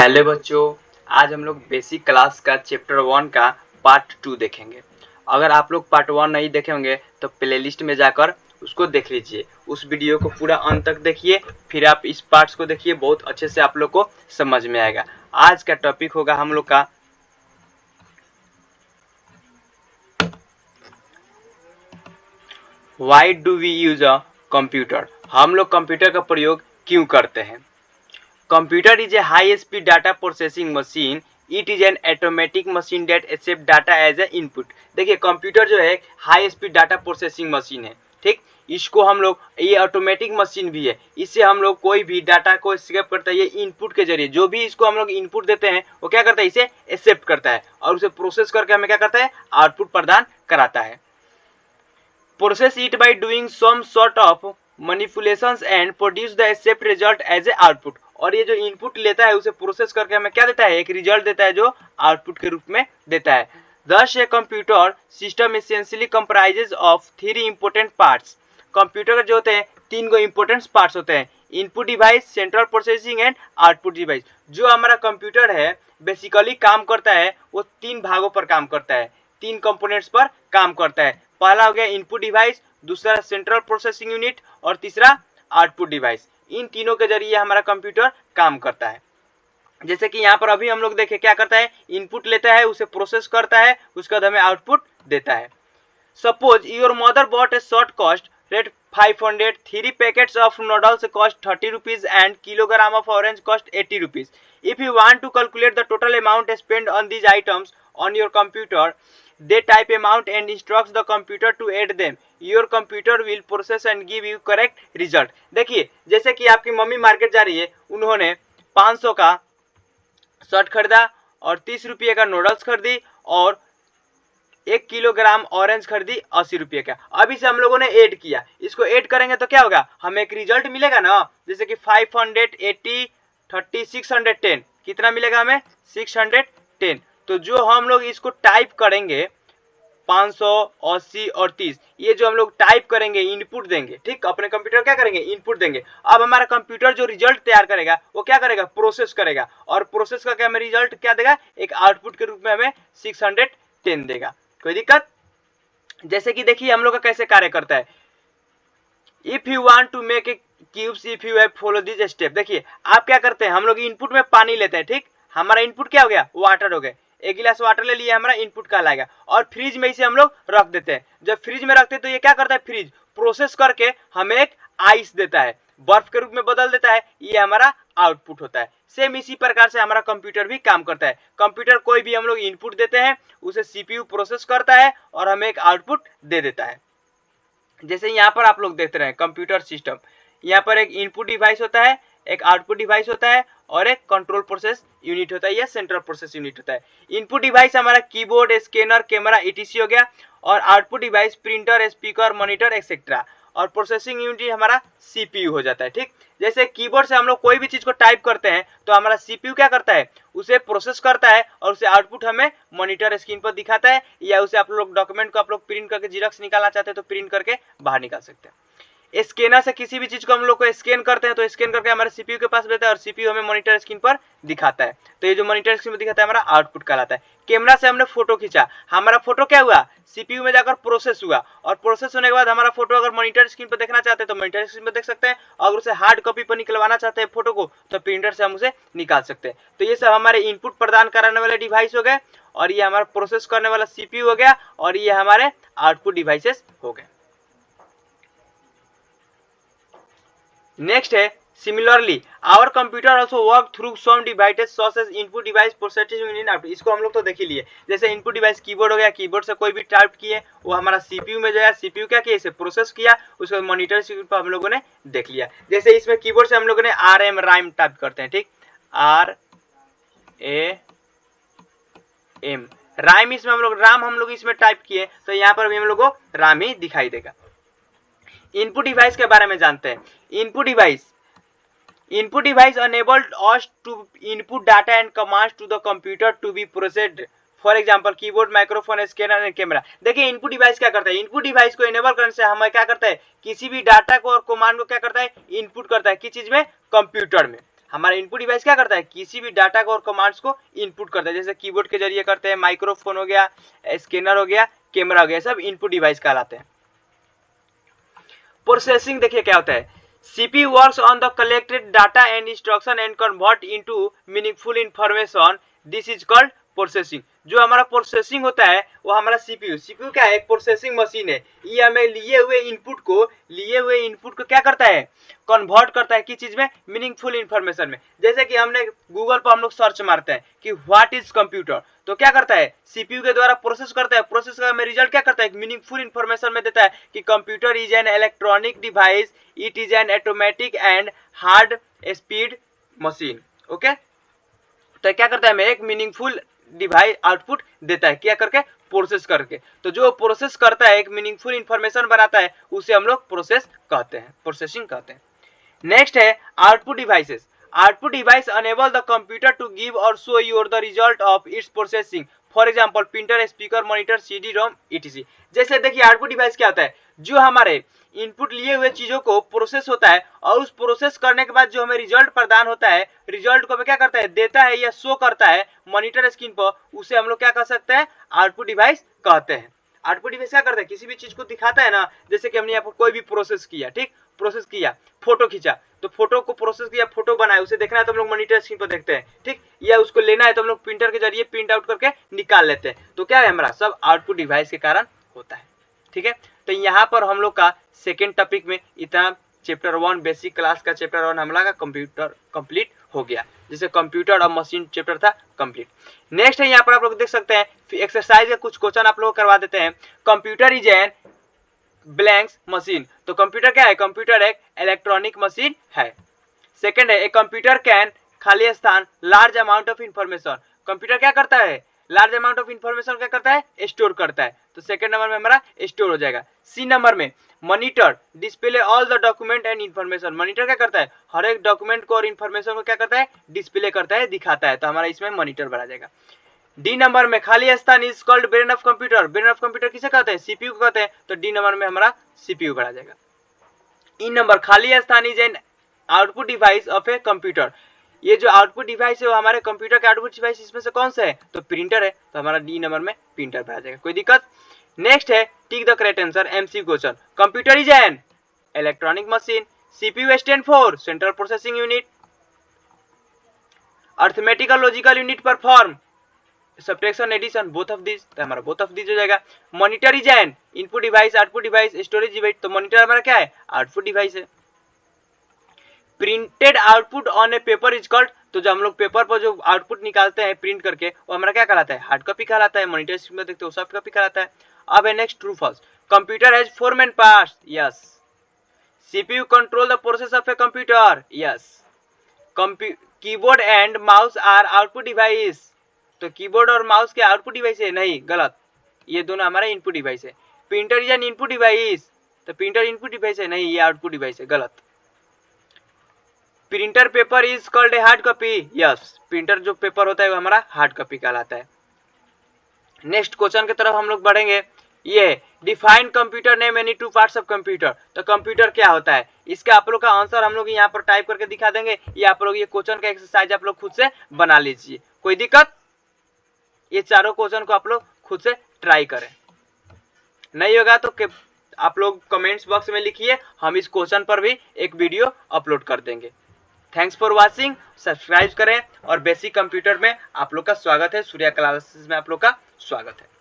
Hello बच्चों, आज हम लोग बेसिक क्लास का चैप्टर 1 का पार्ट 2 देखेंगे। अगर आप लोग पार्ट 1 नहीं देखे होंगे तो प्लेलिस्ट में जाकर उसको देख लीजिए। उस वीडियो को पूरा अंत तक देखिए, फिर आप इस पार्ट्स को देखिए, बहुत अच्छे से आप लोग को समझ में आएगा। आज का टॉपिक होगा हम लोग का why do we use a computer. हम लोग कंप्यूटर का प्रयोग क्यों करते हैं। Computer is a high speed data processing machine. It is an automatic machine that accept data as a input. देखिए कंप्यूटर जो है high speed data processing machine है, ठीक। इसको हम लोग, ये ऑटोमेटिक मशीन भी है, इससे हम लोग कोई भी डाटा को एक्सेप्ट करता है। ये इनपुट के जरिए जो भी इसको हम लोग इनपुट देते हैं वो क्या करता है, इसे एक्सेप्ट करता है और उसे प्रोसेस करके हमें क्या करता है, आउटपुट प्रदान कराता है। Process it by doing some sort of manipulations and produce the accept result as a output। और ये जो इनपुट लेता है उसे प्रोसेस करके हमें क्या देता है, एक रिजल्ट देता है जो आउटपुट के रूप में देता है। Thus a computer system essentially comprises of three important parts। Computer जो होते हैं तीन गो इंपोर्टेंट पार्ट्स होते हैं, input device, central processing and output device. जो हमारा कंप्यूटर है बेसिकली काम करता है वो तीन भागों पर काम करता है, तीन कंपोनेंट्स पर काम करता है। पहला हो गया इनपुट डिवाइस, दूसरा सेंट्रल प्रोसेसिंग यूनिट और तीसरा आउटपुट डिवाइस। इन तीनों के जरिए हमारा कंप्यूटर काम करता है। जैसे कि यहाँ पर अभी हम लोग देखें क्या करता है, इनपुट लेता है, उसे प्रोसेस करता है, उसके बाद हमें आउटपुट देता है। Suppose your mother bought a short cost rate 500, 3 packets of noodles cost 30 rupees and kilogram of orange cost 80 rupees. If you want to calculate the total amount spent on these items on your computer, they type amount and instructs the computer to add them. Your computer will process and give you correct result। देखिए जैसे कि आपकी mummy market जा रही है, उन्होंने 500 का shirt खरीदा और 30 रुपये का नूडल्स खरीदी और 1 किलोग्राम ऑरेंज खरीदी 80 रुपये का। अब इसे हम लोगों ने ऐड किया, इसको ऐड करेंगे तो क्या होगा, हमें एक रिजल्ट मिलेगा ना। जैसे कि 580 30 610 कितना मिलेगा हमें, 610। तो जो हम लोग इसको टाइप करेंगे 500, 80 और 30, ये जो हम लोग टाइप करेंगे इनपुट देंगे, ठीक। अपने कंप्यूटर क्या करेंगे, इनपुट देंगे। अब हमारा कंप्यूटर जो रिजल्ट तैयार करेगा वो क्या करेगा, प्रोसेस करेगा और प्रोसेस करके हमें रिजल्ट क्या देगा, एक आउटपुट के रूप में हमें 610 देगा। कोई दिक्कत। जैसे कि देखिए हम लोग का कैसे कार्य करता है। If you want to make a cubes, if you have follow this step. देखिए आप क्या करते हैं, हम लोग इनपुट में पानी लेते हैं, ठीक। हमारा इनपुट क्या हो गया, वाटर हो गया। एक गिलास वाटर ले लिए, हमारा इनपुट कहलाएगा और फ्रिज में इसे हम लोग रख देते हैं। जब फ्रिज में रखते हैं तो ये क्या करता है, फ्रिज प्रोसेस करके हमें एक आइस देता है, बर्फ के रूप में बदल देता है, ये हमारा आउटपुट होता है। सेम इसी प्रकार से हमारा कंप्यूटर भी काम करता है। कंप्यूटर कोई भी हम लोग इनपुट देते हैं, उसे सीपीयू प्रोसेस करता है और हमें एक आउटपुट दे देता है। जैसे यहाँ पर आप लोग देखते रहे कंप्यूटर सिस्टम, यहाँ पर एक इनपुट डिवाइस होता है, एक आउटपुट डिवाइस होता है और एक कंट्रोल प्रोसेस यूनिट होता है या सेंट्रल प्रोसेस यूनिट होता है। इनपुट डिवाइस हमारा कीबोर्ड, स्कैनर, कैमरा ईटीसी हो गया और output device printer, speaker, monitor etcetera और प्रोसेसिंग यूनिट हमारा सीपीयू हो जाता है, ठीक। जैसे कीबोर्ड से हम लोग कोई भी चीज को टाइप करते हैं तो हमारा सीपीयू क्या करता है, उसे प्रोसेस करता है और उसे आउटपुट हमें मॉनिटर स्क्रीन पर दिखाता है, या उसे आप लोग डॉक्यूमेंट को आप लोग प्रिंट करके जीरोक्स निकालना चाहते हैं तो प्रिंट करके बाहर निकाल सकते हैं। स्कैनर से किसी भी चीज को हम लोग को स्कैन करते हैं तो स्कैन करके हमारे सीपीयू के पास रहता है और सीपीयू हमें मॉनिटर स्क्रीन पर दिखाता है। तो ये जो मॉनिटर स्क्रीन पर दिखाता है हमारा आउटपुट कहलाता है। कैमरा से हमने फोटो खींचा, हमारा फोटो क्या हुआ, सीपीयू में जाकर प्रोसेस हुआ और प्रोसेस होने के बाद हमारा फोटो अगर मॉनिटर स्क्रीन पर देखना चाहते हैं तो मॉनिटर स्क्रीन पर देख सकते हैं। अगर उसे हार्ड कॉपी पर निकलवाना चाहते हैं फोटो को तो प्रिंटर से हम उसे निकाल सकते हैं। तो ये सब हमारे इनपुट प्रदान कराने वाले डिवाइस हो गए और ये हमारा प्रोसेस करने वाला सीपीयू हो गया और ये हमारे आउटपुट डिवाइसेस हो गए। नेक्स्ट है similarly our computer also work through some devices such as input device, processing unit, output. इसको हम लोग तो देख ही लिए। जैसे इनपुट डिवाइस कीबोर्ड हो गया, कीबोर्ड से कोई भी टाइप किए वो हमारा सीपीयू में जाएगा, सीपीयू क्या किया, इसे प्रोसेस किया, उसके मॉनिटर स्क्रीन पर हम लोगों ने देख लिया। जैसे इसमें कीबोर्ड से हम लोगों ने RM राइम टाइप करते हैं, ठीक, RAM राइम, इसमें हम लोग राम हम लोग इसमें टाइप किए तो यहाँ पर भी हम लोग को राम ही दिखाई देगा। इनपुट डिवाइस के बारे में जानते हैं। Input device enabled us to input data and commands to the computer to be processed. For example keyboard, microphone, scanner and camera. देखिए इनपुट डिवाइस क्या करता है, इनपुट डिवाइस को इनेबल करने से हमें क्या करता है, किसी भी डाटा को और कमांड को क्या करता है, इनपुट करता है। किस चीज में, कंप्यूटर में। हमारा इनपुट डिवाइस क्या करता है, किसी भी डाटा को और कमांड्स को इनपुट करता है, जैसे कीबोर्ड के जरिए करते हैं, माइक्रोफोन हो गया, स्कैनर हो गया, कैमरा हो गया, सब इनपुट डिवाइस कहलाते हैं। प्रोसेसिंग देखिए क्या होता है, CPU works on the collected data and instruction and convert into meaningful information. This is called processing. जो हमारा प्रोसेसिंग होता है वो हमारा सीपीयू क्या है, एक प्रोसेसिंग मशीन है। ये हमें लिए हुए इनपुट को क्या करता है, कन्वर्ट करता है किस चीज में, मीनिंगफुल इंफॉर्मेशन में। जैसे कि हमने गूगल पर हम लोग सर्च मारते हैं कि व्हाट इज कंप्यूटर, तो क्या करता है, सीपीयू के द्वारा प्रोसेस करता है, प्रोसेस का हमें रिजल्ट क्या करता है, मीनिंगफुल इंफॉर्मेशन में देता है कि computer is an electronic device, it is an automatic and hard speed machine. Okay, तो क्या करता है, हमें एक मीनिंगफुल डिवाइस आउटपुट देता है, क्या करके, प्रोसेस करके। तो जो प्रोसेस करता है, एक मीनिंगफुल इंफॉर्मेशन बनाता है, उसे हम लोग प्रोसेस कहते हैं, प्रोसेसिंग कहते हैं। नेक्स्ट है output devices. Output device enable the computer to give और show your the result of its processing, for example printer, speaker, monitor, CD ROM ETC. जैसे देखिए आउटपुट डिवाइस क्या होता है, जो हमारे इनपुट लिए हुए चीजों को प्रोसेस होता है और उस प्रोसेस करने के बाद जो हमें रिजल्ट प्रदान होता है, रिजल्ट को हमें क्या करता है, देता है या शो करता है मॉनिटर स्क्रीन पर, उसे हम लोग क्या कह सकते हैं, आउटपुट डिवाइस कहते हैं। आउटपुट डिवाइस क्या करता है, किसी भी चीज को दिखाता है ना, जैसे कि हमने यहाँ पर कोई भी प्रोसेस किया, ठीक, प्रोसेस किया, फोटो खींचा, तो फोटो को प्रोसेस किया, फोटो बनाया, उसे देखना है तो हम लोग मॉनिटर स्क्रीन पर देखते हैं, ठीक, या उसको लेना है तो हम लोग प्रिंटर के जरिए प्रिंट आउट करके निकाल लेते हैं। तो क्या है, हमारा सब आउटपुट डिवाइस के कारण होता है। ठीक है, तो यहाँ पर हम लोग का सेकेंड टॉपिक में इतना चैप्टर 1 बेसिक क्लास का चैप्टर 1 हम लोग का कंप्यूटर कंप्लीट हो गया, जैसे कंप्यूटर और मशीन चैप्टर था कंप्लीट। नेक्स्ट है यहाँ पर आप लोग देख सकते हैं एक्सरसाइज के कुछ क्वेश्चन आप लोग करवा देते हैं। Computer is N blanks machine, तो कंप्यूटर क्या है, कंप्यूटर एक इलेक्ट्रॉनिक मशीन है। सेकंड है ए कंप्यूटर कैन, खाली स्थान, large amount of information, computer क्या करता है, लार्ज अमाउंट ऑफ इंफॉर्मेशन क्या करता है, स्टोर करता है, तो सेकंड नंबर में हमारा स्टोर हो जाएगा। सी नंबर में monitor display all the document and information, monitor क्या करता है, हर एक डॉक्यूमेंट को और इंफॉर्मेशन को क्या करता है, डिस्प्ले करता है, दिखाता है, तो हमारा इसमें मॉनिटर बना जाएगा। डी नंबर में खाली स्थान is called brain of computer, brain of computer किसे कहते हैं, सीपीयू को कहते हैं, तो डी नंबर में हमारा सीपीयू बना जाएगा। ई नंबर खाली स्थान is an output device of a computer, ये जो आउटपुट डिवाइस है वो हमारे कंप्यूटर के आउटपुट डिवाइस इसमें से कौन सा है, तो प्रिंटर है, तो हमारा डी नंबर में प्रिंटर बना जाएगा, कोई दिक्कत। नेक्स्ट है tick the correct answer, MC question. Computer is an electronic machine, CPU stand for central processing unit, arithmetical logical unit perform subtraction addition, both of this, तो हमारा बोथ ऑफ दिस हो जाएगा। Monitor is an input device, output device, storage device, तो monitor हमारा क्या है, output device है। Printed output on a paper is called, तो जो हम लोग पेपर पर जो आउटपुट निकालते हैं प्रिंट करके, वो हमारा क्या कहलाता है, हार्ड कॉपी कहलाता है, मॉनिटर स्क्रीन में देखते हो सॉफ्ट कॉपी कहलाता है। अब है next true false, computer has 4 main parts, yes. CPU control the process of a computer, yes. Keyboard and mouse are output device, तो कीबोर्ड और माउस के आउटपुट डिवाइस है, नहीं, गलत, ये दोनों हमारा इनपुट डिवाइस है। Printer is an input device, तो प्रिंटर इनपुट डिवाइस है, नहीं, ये आउटपुट डिवाइस है, गलत। Printer paper is called a hard copy, yes, printer जो पेपर होता है वो हमारा हार्ड कॉपी कहलाता है। नेक्स्ट क्वेश्चन की तरफ हम लोग बढ़ेंगे, ये define computer name any two parts of computer, तो कंप्यूटर क्या होता है, इसका आप लोग का आंसर हम लोग यहाँ पर टाइप करके दिखा देंगे, या आप लोग ये क्वेश्चन का एक्सरसाइज आप लोग खुद से बना लीजिए, कोई दिक्कत। ये चारों क्वेश्चन को आप लोग खुद से ट्राई करें, नहीं होगा तो आप लोग कमेंट्स बॉक्स में लिखिए, हम इस क्वेश्चन पर भी एक वीडियो अपलोड कर देंगे। थैंक्स फॉर वॉचिंग, सब्सक्राइब करें, और बेसिक कंप्यूटर में आप लोग का स्वागत है, सूर्या क्लासेस में आप लोग का स्वागत है।